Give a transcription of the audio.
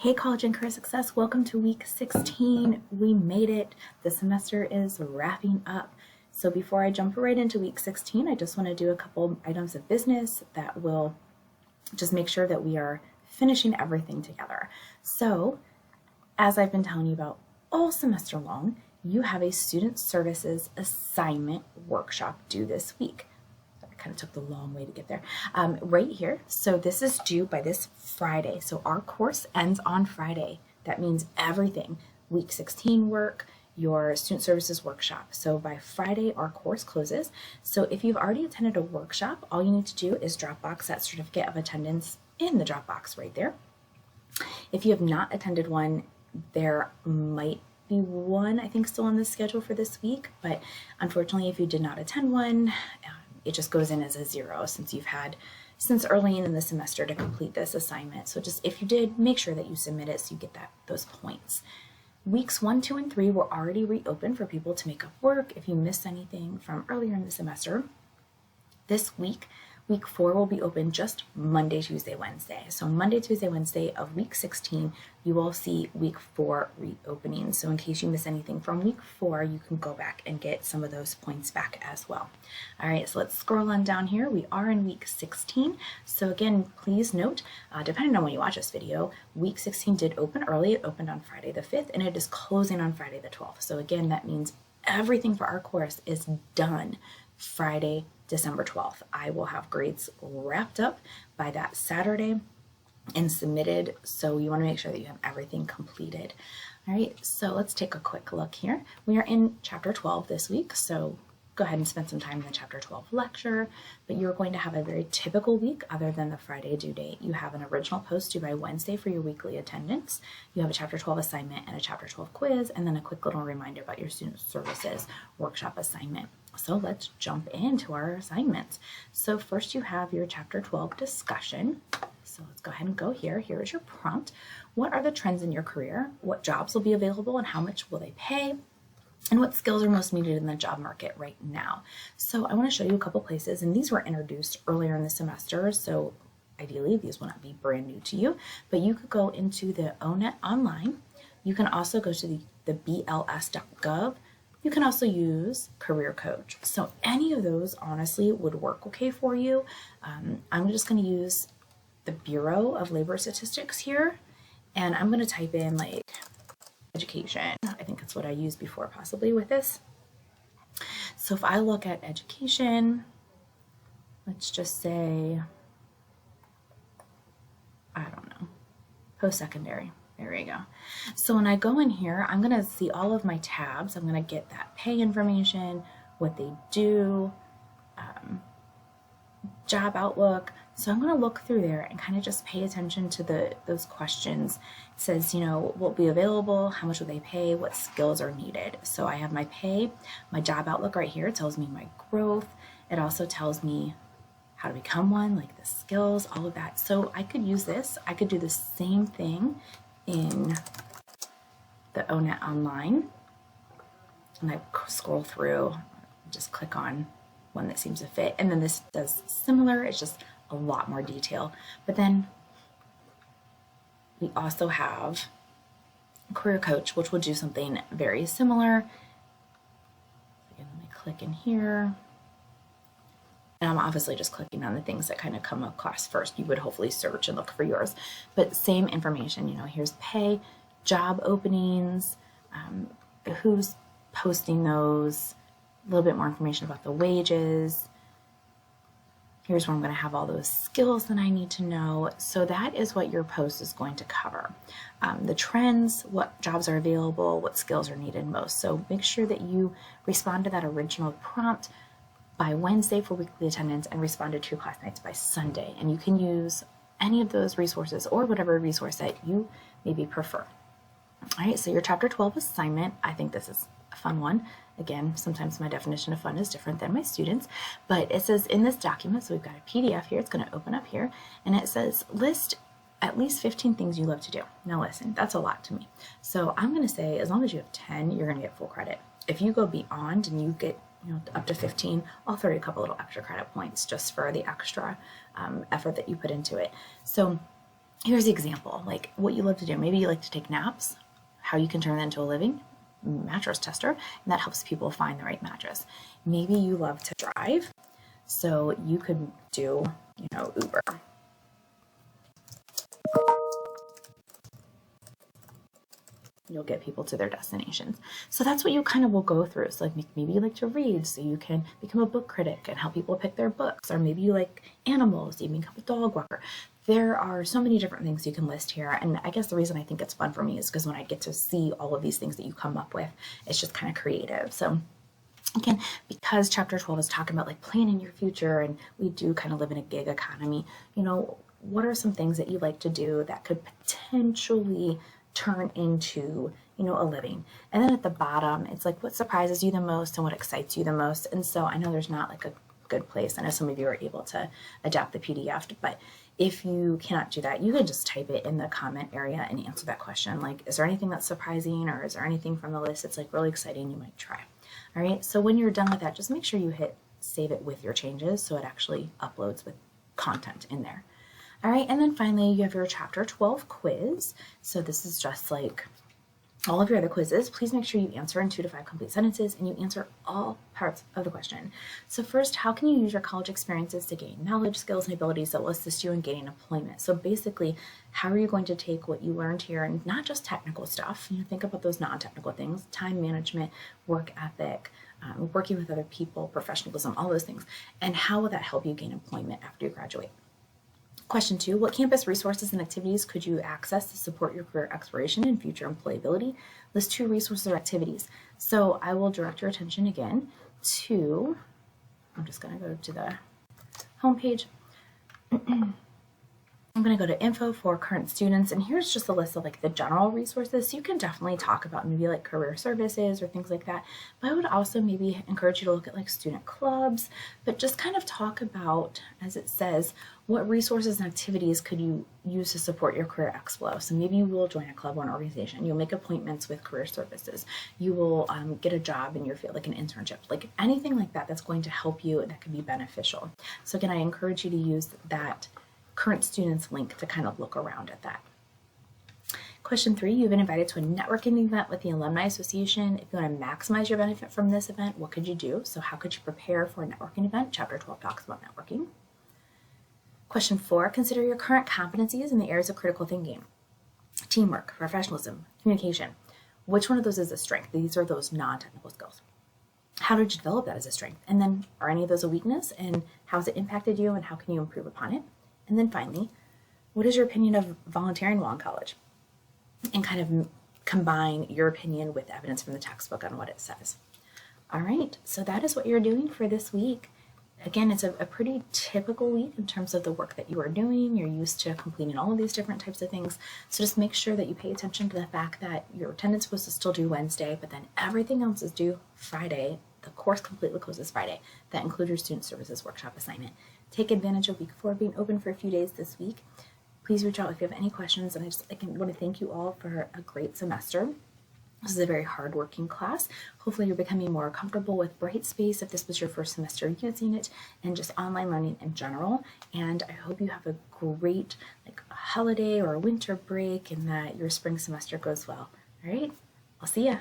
Hey College and Career Success, welcome to week 16. We made it. The semester is wrapping up. So before I jump right into week 16, I just want to do a couple items of business that will just make sure that we are finishing everything together. So as I've been telling you about all semester long, you have a student services assignment workshop due this week. Kind of took the long way to get there, right here. So this is due by this Friday. So our course ends on Friday. That means everything, week 16 work, your student services workshop. So by Friday, our course closes. So if you've already attended a workshop, all you need to do is Dropbox that certificate of attendance in the Dropbox right there. If you have not attended one, there might be one, I think, still on the schedule for this week, but unfortunately, if you did not attend one, it just goes in as a 0 since you've had since early in the semester to complete this assignment. So just if you did, make sure that you submit it so you get those points. Weeks 1, 2, and 3 were already reopened for people to make up work if you missed anything from earlier in the semester. This week, week 4 will be open just Monday, Tuesday, Wednesday. So Monday, Tuesday, Wednesday of week 16, you will see week 4 reopening. So in case you miss anything from week 4, you can go back and get some of those points back as well. All right, so let's scroll on down here. We are in week 16. So again, please note, depending on when you watch this video, week 16 did open early. It opened on Friday the 5th, and it is closing on Friday the 12th. So again, that means everything for our course is done Friday, December 12th. I will have grades wrapped up by that Saturday and submitted, so you want to make sure that you have everything completed. All right, so let's take a quick look here. We are in chapter 12 this week, so go ahead and spend some time in the chapter 12 lecture, but you're going to have a very typical week other than the Friday due date. You have an original post due by Wednesday for your weekly attendance. You have a chapter 12 assignment and a chapter 12 quiz, and then a quick little reminder about your student services workshop assignment. So let's jump into our assignments. So first you have your chapter 12 discussion. So let's go ahead and go here. Here is your prompt. What are the trends in your career? What jobs will be available and how much will they pay? And what skills are most needed in the job market right now? So I want to show you a couple places, and these were introduced earlier in the semester, so ideally these will not be brand new to you, but you could go into the ONET online. You can also go to the BLS.gov. You can also use Career Coach. So any of those honestly would work okay for you. I'm just going to use the Bureau of Labor Statistics here, and I'm going to type in like education. I think that's what I used before possibly with this. So if I look at education, let's just say, I don't know, post-secondary. There we go. So when I go in here, I'm going to see all of my tabs. I'm going to get that pay information, what they do, job outlook. So I'm going to look through there and kind of just pay attention to those questions. It says, you know, what will be available, how much will they pay, what skills are needed. So I have my pay, my job outlook right here. It tells me my growth. It also tells me how to become one, like the skills, all of that. So I could use this. I could do the same thing in the ONET online. And I scroll through, just click on one that seems to fit. And then this does similar, it's just a lot more detail. But then we also have Career Coach, which will do something very similar. Again, let me click in here. And I'm obviously just clicking on the things that kind of come across first. You would hopefully search and look for yours. But same information, you know, here's pay, job openings, who's posting those, a little bit more information about the wages. Here's where I'm going to have all those skills that I need to know. So that is what your post is going to cover. The trends, what jobs are available, what skills are needed most. So make sure that you respond to that original prompt by Wednesday for weekly attendance and respond to 2 class nights by Sunday. And you can use any of those resources or whatever resource that you maybe prefer. All right, so your chapter 12 assignment, I think this is a fun one. Again, sometimes my definition of fun is different than my students, but it says in this document, so we've got a PDF here, it's going to open up here, and it says list at least 15 things you love to do. Now listen, that's a lot to me. So I'm going to say as long as you have 10, you're going to get full credit. If you go beyond and you get up to 15, I'll throw you a couple little extra credit points just for the extra effort that you put into it. So here's the example, like what you love to do. Maybe you like to take naps, how you can turn that into a living mattress tester, and that helps people find the right mattress. Maybe you love to drive, so you could do, Uber. You'll get people to their destinations. So that's what you kind of will go through. So like maybe you like to read, so you can become a book critic and help people pick their books. Or maybe you like animals, you become a dog walker. There are so many different things you can list here. And I guess the reason I think it's fun for me is because when I get to see all of these things that you come up with, it's just kind of creative. So again, because chapter 12 is talking about like planning your future, and we do kind of live in a gig economy, what are some things that you like to do that could potentially turn into, a living? And then at the bottom, it's like what surprises you the most and what excites you the most. And so I know there's not like a good place. I know some of you are able to adapt the PDF, but if you cannot do that, you can just type it in the comment area and answer that question. Like, is there anything that's surprising, or is there anything from the list that's like really exciting you might try? All right, so when you're done with that, just make sure you hit save it with your changes so it actually uploads with content in there. All right, and then finally you have your chapter 12 quiz. So this is just like all of your other quizzes. Please make sure you answer in 2 to 5 complete sentences, and you answer all parts of the question. So first, how can you use your college experiences to gain knowledge, skills, and abilities that will assist you in gaining employment? So basically, how are you going to take what you learned here, and not just technical stuff, think about those non-technical things, time management, work ethic, working with other people, professionalism, all those things, and how will that help you gain employment after you graduate? Question 2, what campus resources and activities could you access to support your career exploration and future employability? List 2 resources or activities. So I will direct your attention again to, I'm just going to go to the homepage. I'm going to go to info for current students, and here's just a list of like the general resources. So you can definitely talk about maybe like career services or things like that, but I would also maybe encourage you to look at like student clubs, but just kind of talk about, as it says, what resources and activities could you use to support your career expo? So maybe you will join a club or an organization. You'll make appointments with career services. You will get a job in your field, like an internship, like anything like that that's going to help you and that could be beneficial. So again, I encourage you to use that current students link to kind of look around at that. Question 3, you've been invited to a networking event with the Alumni Association. If you want to maximize your benefit from this event, what could you do? So how could you prepare for a networking event? Chapter 12 talks about networking. Question 4, consider your current competencies in the areas of critical thinking, teamwork, professionalism, communication. Which one of those is a strength? These are those non-technical skills. How did you develop that as a strength? And then are any of those a weakness, and how has it impacted you, and how can you improve upon it? And then finally, what is your opinion of volunteering while in college? And kind of combine your opinion with evidence from the textbook on what it says. All right, so that is what you're doing for this week. Again, it's a pretty typical week in terms of the work that you are doing. You're used to completing all of these different types of things. So just make sure that you pay attention to the fact that your attendance is supposed to still due Wednesday, but then everything else is due Friday. The course completely closes Friday. That includes your student services workshop assignment. Take advantage of week 4 being open for a few days this week. Please reach out if you have any questions. And I want to thank you all for a great semester. This is a very hard-working class. Hopefully you're becoming more comfortable with Brightspace if this was your first semester using it, and just online learning in general. And I hope you have a great holiday or a winter break, and that your spring semester goes well. All right, I'll see ya.